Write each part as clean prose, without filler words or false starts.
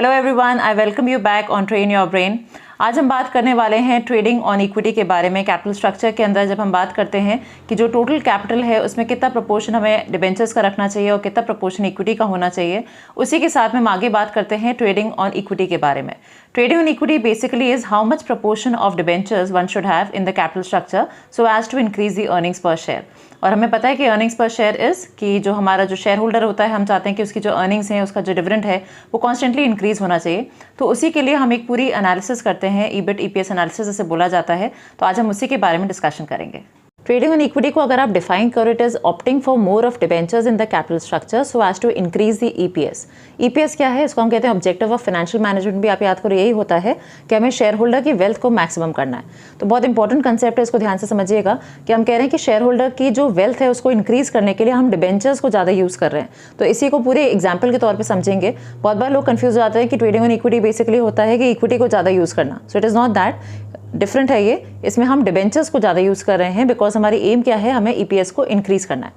Hello everyone, I welcome you back on train your brain. आज हम बात करने वाले हैं ट्रेडिंग ऑन इक्विटी के बारे में। कैपिटल स्ट्रक्चर के अंदर जब हम बात करते हैं कि जो टोटल कैपिटल है उसमें कितना प्रोपोर्शन हमें डिबेंचर्स का रखना चाहिए और कितना प्रोपोर्शन इक्विटी का होना चाहिए, उसी के साथ में हम आगे बात करते हैं ट्रेडिंग ऑन इक्विटी के बारे में। Trading on equity basically is how much proportion of debentures one should have in the capital structure so as to increase the earnings per share. और हमें पता है कि अर्निंग्स पर शेयर इज कि जो हमारा जो शेयर होल्डर होता है, हम चाहते हैं कि उसकी जो अर्निंग्स है, उसका जो डिविडेंड है वो कॉन्स्टेंटली इंक्रीज होना चाहिए। तो उसी के लिए हम एक पूरी एनालिसिस करते हैं, ईबिट ईपीएस एनालिसिस जैसे बोला जाता है। तो आज हम उसी के बारे में डिस्कशन करेंगे। ट्रेडिंग ऑन इक्विटी को अगर आप डिफाइन करो, it is opting for more of debentures in the capital structure so as to increase the EPS. EPS क्या है? इसको हम कहते हैं ऑब्जेक्टिव ऑफ फाइनेंशियल मैनेजमेंट। भी आप याद करो, यही होता है कि हमें शेयर होल्डर की वेल्थ को मैक्सिमम करना है। तो बहुत इंपॉर्टेंट कंसेप्ट है, इसको ध्यान से समझिएगा कि हम कह रहे हैं कि शेयर होल्डर की जो वेल्थ है उसको इंक्रीज करने के लिए हम डिबेंचर्स को ज़्यादा यूज़ कर रहे हैं। तो इसी को पूरे एग्जाम्पल के तौर पर समझेंगे। बहुत बार लोग कन्फ्यूज हो जाते हैं कि ट्रेडिंग ऑन इक्विटी बेसिकली होता है कि इक्विटी को ज़्यादा यूज़ करना। So it is not that, different है ये। इसमें हम डिबेंचर्स को ज़्यादा यूज़ कर रहे हैं बिकॉज हमारी एम क्या है, हमें ईपीएस को इंक्रीज करना है।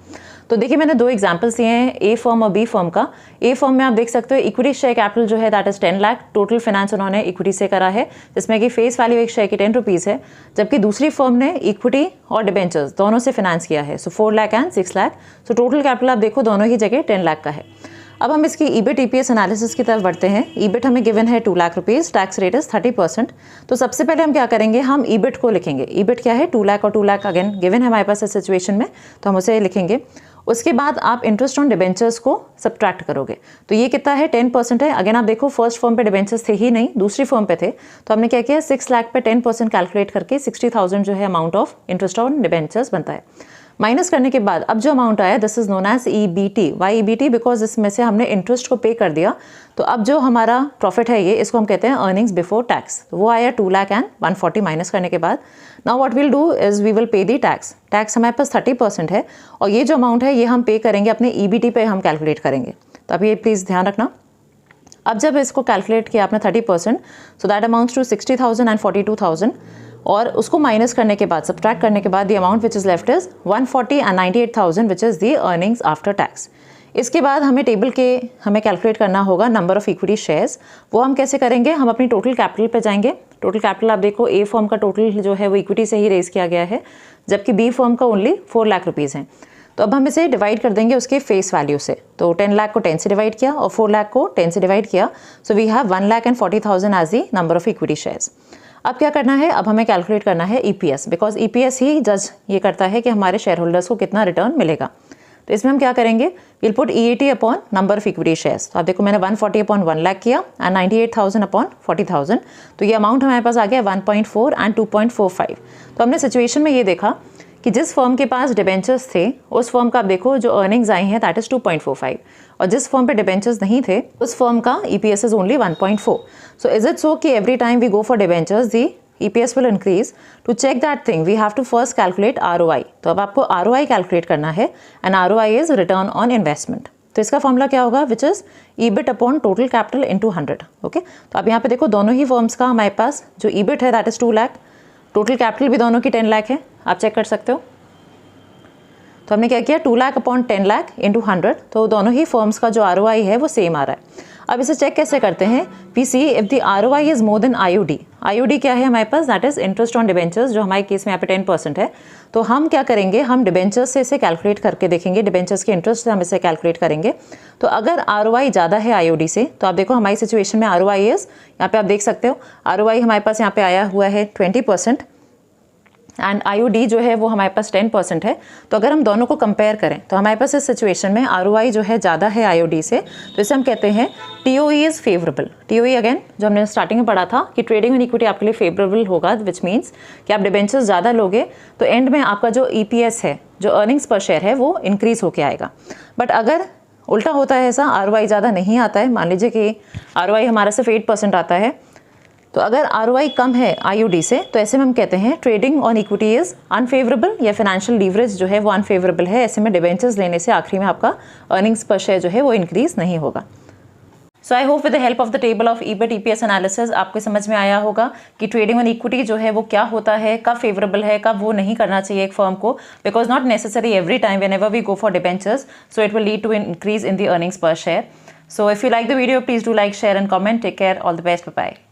तो देखिए, मैंने दो एग्जांपल्स दिए हैं, ए फर्म और बी फर्म का। ए फर्म में आप देख सकते हो इक्विटी शेयर कैपिटल जो है that is 10 lakh. Total finance उन्होंने इक्विटी से करा है, जिसमें कि फेस वैल्यू एक शेयर की 10 रुपीज़ है। जबकि दूसरी फर्म ने इक्विटी और डिबेंचर्स दोनों से फाइनेंस किया है, सो 4 lakh and 6 lakh. So total capital आप देखो दोनों ही जगह 10 लाख का है। अब हम इसकी ईबिट ईपीएस एनालिसिस की तरफ बढ़ते हैं। ईबिट हमें गिवन है 2 lakh rupees, tax rate is 30%। तो सबसे पहले हम क्या करेंगे, हम ईबिट को लिखेंगे। ईबिट क्या है? 2 लाख और 2 लाख अगेन गिवन है हमारे पास इस सिचुएशन में, तो हम उसे लिखेंगे। उसके बाद आप इंटरेस्ट ऑन डिबेंचर्स को सब्ट्रैक्ट करोगे। तो ये कितना है? 10% है। अगेन आप देखो, फर्स्ट फर्म पे डिबेंचर्स थे ही नहीं, दूसरी फर्म पे थे। तो हमने क्या किया, 6 लाख पे 10% कैलकुलेट करके 60,000 जो है amount of interest on debentures बनता है। माइनस करने के बाद अब जो अमाउंट आया, this is known as EBT. Why EBT? Because इसमें से हमने इंटरेस्ट को पे कर दिया। तो अब जो हमारा प्रॉफिट है ये, इसको हम कहते हैं अर्निंग्स बिफोर टैक्स। तो वो आया 2 लाख एंड 140 माइनस करने के बाद। Now what will do is we will pay the tax. Tax हमारे पास 30% है और ये जो अमाउंट है ये हम पे करेंगे अपने ईबीटी पे, हम कैलकुलेट करेंगे। तो अब ये प्लीज़ ध्यान रखना। अब जब इसको कैलकुलेट किया आपने 30%, so that amounts to 60,000 and 42,000। और उसको माइनस करने के बाद, सब्ट्रैक्ट करने के बाद, the amount which is left is 140 and 98,000 which is the earnings after tax. इसके बाद हमें टेबल के हमें कैलकुलेट करना होगा नंबर ऑफ इक्विटी शेयर्स। वो हम कैसे करेंगे, हम अपनी टोटल कैपिटल पे जाएंगे। टोटल कैपिटल आप देखो, ए फर्म का टोटल जो है वो इक्विटी से ही रेज किया गया है, जबकि बी फर्म का ओनली 4 लाख रुपीज़ है। तो अब हम इसे डिवाइड कर देंगे उसके फेस वैल्यू से। तो 10 लाख को 10 से डिवाइड किया और 4 लाख को 10 से डिवाइड किया। So we have 1,40,000 as the number of equity shares. अब क्या करना है, अब हमें कैलकुलेट करना है ईपीएस, बिकॉज ईपीएस ही जज ये करता है कि हमारे शेयर होल्डर्स को कितना रिटर्न मिलेगा। तो इसमें हम क्या करेंगे, will put EAT upon number of equity shares. तो आप देखो, मैंने 140 अपॉन 1 लाख किया एंड 98,000 अपॉन 40,000। तो ये अमाउंट हमारे पास आ गया 1.4 एंड 2.45। तो हमने सिचुएशन में ये देखा कि जिस फर्म के पास डिबेंचर्स थे उस फर्म का आप देखो जो अर्निंग्स आई हैं दैट इज 2.45, और जिस फर्म पे डिबेंचर्स नहीं थे उस फर्म का EPS is only 1.4। So is it so कि every time we go for debentures the EPS will increase? To check that thing, we have to first calculate ROI. तो अब आपको ROI कैलकुलेट करना है and ROI is return on investment. तो इसका formula क्या होगा, which is EBIT upon total capital into 100। Okay, तो अब यहाँ पे देखो दोनों ही फर्म्स का हमारे पास जो ईबिट है that is 2 lakh, total capital भी दोनों की 10 लाख है, आप चेक कर सकते हो। तो हमने क्या किया, 2 लाख अपॉन 10 लाख इंटू 100। तो दोनों ही फर्म्स का जो ROI है वो सेम आ रहा है। अब इसे चेक कैसे करते हैं, we see if the ROI is more than IOD। IOD क्या है हमारे पास, that is interest on debentures, जो हमारे केस में यहाँ पे 10% है। तो हम क्या करेंगे, हम डिबेंचर्स से इसे कैलकुलेट करके देखेंगे, डिबेंचर्स के इंटरेस्ट से हम इसे कैलकुलेट करेंगे। तो अगर ROI ज़्यादा है IOD से, तो आप देखो हमारी सिचुएशन में ROI इज, यहाँ पे आप देख सकते हो ROI हमारे पास यहाँ पे आया हुआ है 20% एंड IOD जो है वो हमारे पास 10% है। तो अगर हम दोनों को कंपेयर करें तो हमारे पास इस सिचुएशन में ROI जो है ज़्यादा है IOD से, तो इसे हम कहते हैं TOE is favourable. TOE again जो हमने स्टार्टिंग में पढ़ा था कि ट्रेडिंग इन इक्विटी आपके लिए फेवरेबल होगा, विच मीन्स कि आप डिबेंचर्स ज़्यादा लोगे तो एंड में आपका जो EPS है, जो अर्निंग्स पर शेयर है, वो इंक्रीज होके आएगा। बट अगर उल्टा होता है ऐसा, ROI ज़्यादा नहीं आता है, मान लीजिए कि ROI हमारा सिर्फ 8% आता है, तो अगर ROI कम है IOD से, तो ऐसे में हम कहते हैं trading on equity is unfavourable, या फाइनेंशियल लीवरेज जो है वो अनफेवरेबल है। ऐसे में डिबेंचर्स लेने से आखिरी में आपका अर्निंग्स पर शेयर जो है वो इंक्रीज नहीं होगा। So I hope with the help of the table of EBIT EPS analysis आपको समझ में आया होगा कि ट्रेडिंग ऑन इक्विटी जो है वो क्या होता है, कब फेवरेबल है, कब वो नहीं करना चाहिए एक फर्म को, because not necessary every time whenever we go for debentures so it will lead to increase in the earnings per share. So if you like the video, please do like, share and comment. Take care. All the best. Bye-bye.